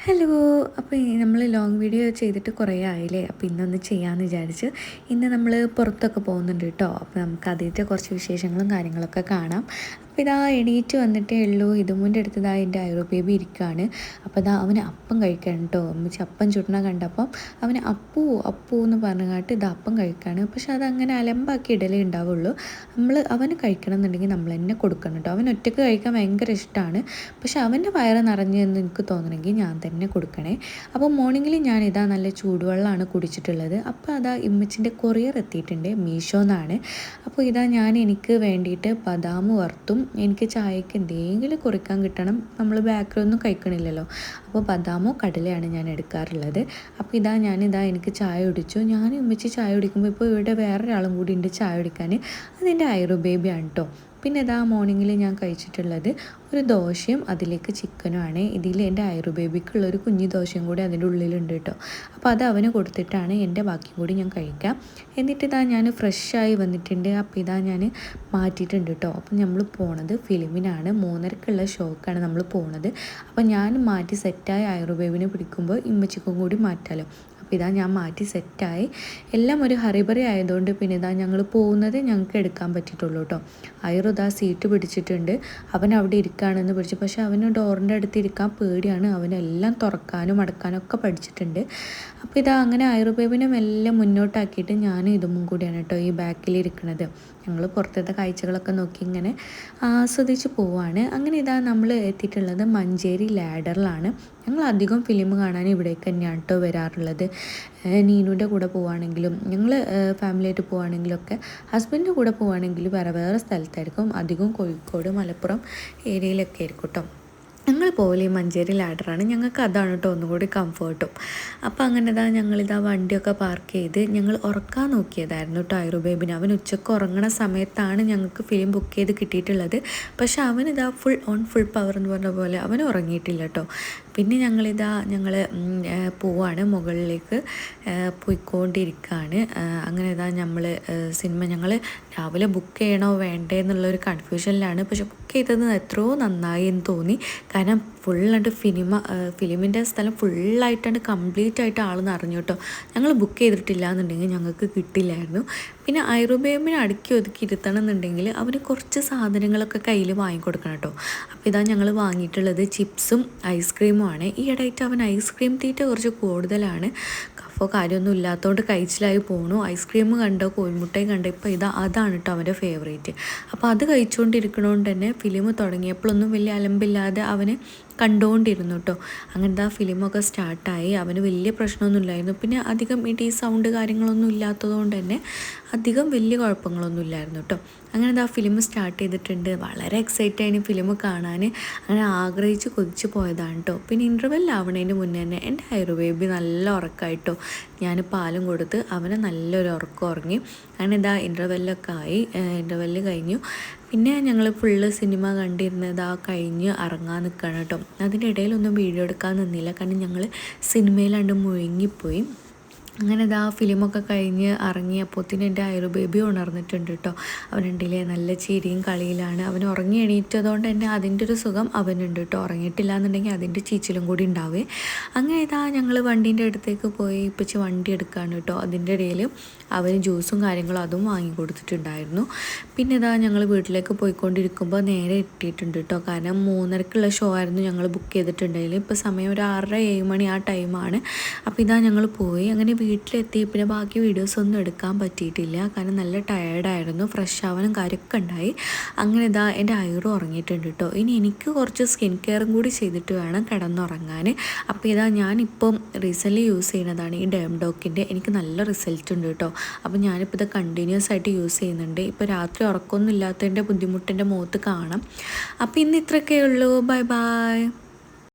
Hello. അപ്പോൾ നമ്മൾ long video ചെയ്തിട്ട് കുറേ ആയില്ലേ. അപ്പോൾ ഇന്നൊന്ന് ചെയ്യാമെന്ന് വിചാരിച്ച് ഇന്ന് നമ്മൾ പുറത്തൊക്കെ പോകുന്നുണ്ട് കേട്ടോ. അപ്പോൾ നമുക്ക് അതിൻ്റെ കുറച്ച് വിശേഷങ്ങളും കാര്യങ്ങളൊക്കെ കാണാം. അപ്പോൾ ഇതാ എണീറ്റ് വന്നിട്ടേ ഉള്ളൂ. ഇതുമുൻ്റെ അടുത്ത് ഇതാ എൻ്റെ ഐറോ ബേബി ഇരിക്കുകയാണ്. അപ്പോൾ ഇതാ അവന് അപ്പം കഴിക്കണം കേട്ടോ. അമ്മച്ചി അപ്പം ചുടണ കണ്ടപ്പം അവന് അപ്പൂ അപ്പൂ എന്ന് പറഞ്ഞിട്ട് ഇത് അപ്പം കഴിക്കുകയാണ്. പക്ഷെ അതങ്ങനെ അലമ്പാക്കി ഇടലേ ഉണ്ടാവുള്ളൂ. അവന് കഴിക്കണം എന്നുണ്ടെങ്കിൽ നമ്മൾ തന്നെ കൊടുക്കണം കേട്ടോ. അവൻ ഒറ്റയ്ക്ക് കഴിക്കാൻ ഭയങ്കര ഇഷ്ടമാണ്. പക്ഷെ അവൻ്റെ വയറ് നിറഞ്ഞെന്ന് എനിക്ക് തോന്നണമെങ്കിൽ ഞാൻ തന്നെ കൊടുക്കണേ. അപ്പോൾ മോർണിംഗിൽ ഞാനിതാ നല്ല ചൂടുവെള്ളമാണ് കുടിച്ചിട്ടുള്ളത്. അപ്പോൾ അതാ ഇമ്മച്ചിൻ്റെ കൊറിയർ എത്തിയിട്ടുണ്ട്, മീഷോന്നാണ്. അപ്പോൾ ഇതാ എനിക്ക് വേണ്ടിയിട്ട് ബദാം വറുത്തും എനിക്ക് ചായക്ക് എന്തെങ്കിലും കുറിക്കാൻ കിട്ടണം. നമ്മൾ ബേക്കറിയൊന്നും കഴിക്കണില്ലല്ലോ. അപ്പോൾ ബദാമോ കടലയാണ് ഞാൻ എടുക്കാറുള്ളത്. അപ്പോൾ എനിക്ക് ചായ കുടിച്ചു. ഞാൻ ഉമ്മച്ചി ചായ കുടിക്കുമ്പോൾ ഇപ്പോൾ ഇവിടെ വേറൊരാളും കൂടി ഉണ്ട് ചായ കുടിക്കാൻ. അതെൻ്റെ ഐറോ ബേബിയാണ് കേട്ടോ. പിന്നെ ഇതാ മോർണിംഗിൽ ഞാൻ കഴിച്ചിട്ടുള്ളത് ഒരു ദോശയും അതിലേക്ക് ചിക്കനുമാണ്. ഇതിൽ എൻ്റെ ഐറോ ബേബിക്കുള്ളൊരു കുഞ്ഞു ദോശയും കൂടി അതിൻ്റെ ഉള്ളിലുണ്ട് കേട്ടോ. അപ്പോൾ അത് അവന് കൊടുത്തിട്ടാണ് എൻ്റെ ബാക്കി കൂടി ഞാൻ കഴിക്കാം. എന്നിട്ട് ഞാൻ ഫ്രഷായി വന്നിട്ടുണ്ട്. അപ്പോൾ ഞാൻ മാറ്റിയിട്ടുണ്ട് കേട്ടോ. അപ്പോൾ നമ്മൾ പോണത് ഫിലിമിനാണ്. 3:30ക്കുള്ള ഷോക്കാണ് നമ്മൾ പോണത്. അപ്പോൾ ഞാൻ മാറ്റി സെറ്റായി ഐറോ ബേബിനെ പിടിക്കുമ്പോൾ ഇമ്മച്ചിക്കും കൂടി മാറ്റാമല്ലോ. അപ്പോൾ ഞാൻ മാറ്റി സെറ്റായി. എല്ലാം ഒരു ഹറിബറി ആയതുകൊണ്ട് പിന്നെ ഞങ്ങൾ പോകുന്നത് ഞങ്ങൾക്ക് എടുക്കാൻ പറ്റിയിട്ടുള്ളൂ കേട്ടോ. ഐറോ സീറ്റ് പിടിച്ചിട്ടുണ്ട്. അവൻ അവിടെ ഇരിക്കുകയാണെന്ന് പിടിച്ചു. പക്ഷേ അവന് ഡോറിൻ്റെ അടുത്ത് ഇരിക്കാൻ പേടിയാണ്. അവനെല്ലാം തുറക്കാനും അടക്കാനും ഒക്കെ പഠിച്ചിട്ടുണ്ട്. അപ്പോൾ അങ്ങനെ ഐറോ ബേബിനെ മെല്ലെ മുന്നോട്ടാക്കിയിട്ട് ഞാനും ഇതും കൂടിയാണ് കേട്ടോ ഈ ബാക്കിലിരിക്കുന്നത്. ഞങ്ങൾ പുറത്തത്തെ കാഴ്ചകളൊക്കെ നോക്കി ഇങ്ങനെ ആസ്വദിച്ച് പോവാണ്. അങ്ങനെ നമ്മൾ എത്തിയിട്ടുള്ളത് മഞ്ചേരി ലാഡറിലാണ്. ഞങ്ങൾ അധികം ഫിലിം കാണാൻ ഇവിടേക്ക് തന്നെയാണ് കേട്ടോ വരാറുള്ളത്. നീനുവിൻ്റെ കൂടെ പോവുകയാണെങ്കിലും ഞങ്ങൾ ഫാമിലിയായിട്ട് പോവുകയാണെങ്കിലൊക്കെ ഹസ്ബൻഡിൻ്റെ കൂടെ പോവുകയാണെങ്കിലും വേറെ വേറെ സ്ഥലത്തായിരിക്കും. അധികം കോഴിക്കോട് മലപ്പുറം ഏരിയയിലൊക്കെ ആയിരിക്കും കേട്ടോ. ഞങ്ങൾ പോലെ മഞ്ചേരി ലാഡറാണ്. ഞങ്ങൾക്ക് അതാണ് കേട്ടോ ഒന്നുകൂടി കംഫർട്ടും. അപ്പോൾ അങ്ങനെ ഞങ്ങളിതാ വണ്ടിയൊക്കെ പാർക്ക് ചെയ്ത് ഞങ്ങൾ ഉറക്കാൻ നോക്കിയതായിരുന്നു കേട്ടോ ഐറോ ബേബിന്. അവൻ ഉച്ചയ്ക്ക് ഉറങ്ങണ സമയത്താണ് ഞങ്ങൾക്ക് ഫിലിം ബുക്ക് ചെയ്ത് കിട്ടിയിട്ടുള്ളത്. പക്ഷേ അവനിതാ ഫുൾ പവർ എന്ന് പറഞ്ഞ പോലെ അവൻ ഉറങ്ങിയിട്ടില്ല കേട്ടോ. പിന്നെ ഞങ്ങൾ പോവാണ് മുകളിലേക്ക് പോയിക്കൊണ്ടിരിക്കുകയാണ്. അങ്ങനെ നമ്മൾ സിനിമ ഞങ്ങൾ രാവിലെ ബുക്ക് ചെയ്യണോ വേണ്ടേ എന്നുള്ളൊരു കൺഫ്യൂഷനിലാണ്. പക്ഷെ ബുക്ക് ചെയ്തത് എത്രയോ നന്നായി എന്ന് തോന്നി. കാരണം ഫുള്ളായിട്ട് ഫിലിമിൻ്റെ സ്ഥലം ഫുള്ളായിട്ടാണ് കംപ്ലീറ്റ് ആയിട്ട് ആൾ നിറഞ്ഞു കേട്ടോ. ഞങ്ങൾ ബുക്ക് ചെയ്തിട്ടില്ല എന്നുണ്ടെങ്കിൽ ഞങ്ങൾക്ക് കിട്ടില്ലായിരുന്നു. പിന്നെ ഐറോ ബേബിനെ അടുക്കി ഒതുക്കി ഇരുത്തണം എന്നുണ്ടെങ്കിൽ അവന് കുറച്ച് സാധനങ്ങളൊക്കെ കയ്യിൽ വാങ്ങിക്കൊടുക്കണം കേട്ടോ. അപ്പോൾ ഞങ്ങൾ വാങ്ങിയിട്ടുള്ളത് ചിപ്സും ഐസ്ക്രീമുമാണ്. ഈ ഇടയായിട്ട് അവൻ ഐസ്ക്രീം തീറ്റ കുറച്ച് കൂടുതലാണ്. കഫോ കാര്യമൊന്നും ഇല്ലാത്തതുകൊണ്ട് കഴിച്ചിലായി പോണു. ഐസ്ക്രീം കണ്ടോ കോഴിമുട്ടയും കണ്ടോ ഇപ്പോൾ അതാണ് കേട്ടോ അവൻ്റെ ഫേവറേറ്റ്. അപ്പോൾ അത് കഴിച്ചുകൊണ്ടിരിക്കണോണ്ട് തന്നെ ഫിലിം തുടങ്ങിയപ്പോഴൊന്നും വലിയ അലമ്പില്ലാതെ അവന് കണ്ടുകൊണ്ടിരുന്നു കേട്ടോ. അങ്ങനത്തെ ഫിലിമൊക്കെ സ്റ്റാർട്ടായി. അവന് വലിയ പ്രശ്നമൊന്നുമില്ലായിരുന്നു. പിന്നെ അധികം സൗണ്ട് കാര്യങ്ങളൊന്നും ഇല്ലാത്തതുകൊണ്ട് തന്നെ അധികം വലിയ കുഴപ്പങ്ങളൊന്നും ഇല്ലായിരുന്നു കേട്ടോ. അങ്ങനെ ഫിലിം സ്റ്റാർട്ട് ചെയ്തിട്ടുണ്ട്. വളരെ എക്സൈറ്റായി ഫിലിം കാണാൻ അങ്ങനെ ആഗ്രഹിച്ച് കൊതിച്ച് പോയതാണ് കേട്ടോ. പിന്നെ ഇൻ്റർവെല്ലാവണതിന് മുന്നേ തന്നെ എൻ്റെ ഐറോ ബേബി നല്ല ഉറക്കമായിട്ടോ. ഞാൻ പാലും കൊടുത്ത് അവനെ നല്ലൊരു ഉറക്കം ഉറങ്ങി. അങ്ങനെ ഇൻ്റർവെല്ലൊക്കെ ആയി. ഇൻ്റർവെല്ല് കഴിഞ്ഞു. പിന്നെ ഞങ്ങൾ ഫുള്ള് സിനിമ കണ്ടിരുന്നത് കഴിഞ്ഞ് ഇറങ്ങാൻ നിൽക്കണം കേട്ടോ. അതിൻ്റെ ഇടയിലൊന്നും വീഡിയോ എടുക്കാൻ നിന്നില്ല. കാരണം ഞങ്ങൾ സിനിമയിലാണ്ട് മുഴുങ്ങിപ്പോയി. അങ്ങനെ ഫിലിമൊക്കെ കഴിഞ്ഞ് ഇറങ്ങിയപ്പോഴത്തേന് എൻ്റെ ഐറോ ബേബി ഉണർന്നിട്ടുണ്ട് കേട്ടോ. അവനുണ്ടില്ലേ നല്ല ചിരിയും കളിയിലാണ്. അവൻ ഉറങ്ങി എണീറ്റതുകൊണ്ട് തന്നെ അതിൻ്റെ ഒരു സുഖം അവനുണ്ട് കേട്ടോ. ഉറങ്ങിയിട്ടില്ല എന്നുണ്ടെങ്കിൽ അതിൻ്റെ ചീച്ചിലും കൂടി ഉണ്ടാവേ. അങ്ങനെ ഞങ്ങൾ വണ്ടീൻ്റെ അടുത്തേക്ക് പോയി ഇപ്പച്ചി വണ്ടി എടുക്കുകയാണ് കേട്ടോ. അതിൻ്റെ ഇടയിൽ അവന് ജ്യൂസും കാര്യങ്ങളും അതും വാങ്ങി കൊടുത്തിട്ടുണ്ടായിരുന്നു. പിന്നെ ഞങ്ങൾ വീട്ടിലേക്ക് പോയിക്കൊണ്ടിരിക്കുമ്പോൾ നേരെ എത്തിയിട്ടുണ്ട് കേട്ടോ. കാരണം 3:30ക്കുള്ള ഷോ ആയിരുന്നു ഞങ്ങൾ ബുക്ക് ചെയ്തിട്ടുണ്ടെങ്കിൽ. ഇപ്പോൾ സമയം ഒരു 6:30-7 മണി ആ ടൈമാണ്. അപ്പോൾ ഞങ്ങൾ പോയി. അങ്ങനെ വീട്ടിലെത്തി. പിന്നെ ബാക്കി വീഡിയോസൊന്നും എടുക്കാൻ പറ്റിയിട്ടില്ല. കാരണം നല്ല ടയേർഡായിരുന്നു. ഫ്രഷ് ആവാനും കാര്യമൊക്കെ ഉണ്ടായി. അങ്ങനെ എൻ്റെ ഐറോ ഉറങ്ങിയിട്ടുണ്ട് കേട്ടോ. ഇനി എനിക്ക് കുറച്ച് സ്കിൻ കെയറും കൂടി ചെയ്തിട്ട് വേണം കിടന്നുറങ്ങാൻ. അപ്പോൾ ഞാനിപ്പം റീസെൻ്റ്ലി യൂസ് ചെയ്യുന്നതാണ് ഈ ഡേംഡോക്കിൻ്റെ. എനിക്ക് നല്ല റിസൾട്ട് ഉണ്ട് കേട്ടോ. അപ്പോൾ ഞാനിപ്പോൾ ഇത് കണ്ടിന്യൂസ് ആയിട്ട് യൂസ് ചെയ്യുന്നുണ്ട്. ഇപ്പോൾ രാത്രി ഉറക്കമൊന്നും ഇല്ലാത്തതിൻ്റെ ബുദ്ധിമുട്ടിൻ്റെ മുഖത്ത് കാണാം. അപ്പോൾ ഇന്ന് ഇത്രയൊക്കെ ഉള്ളൂ. Bye bye.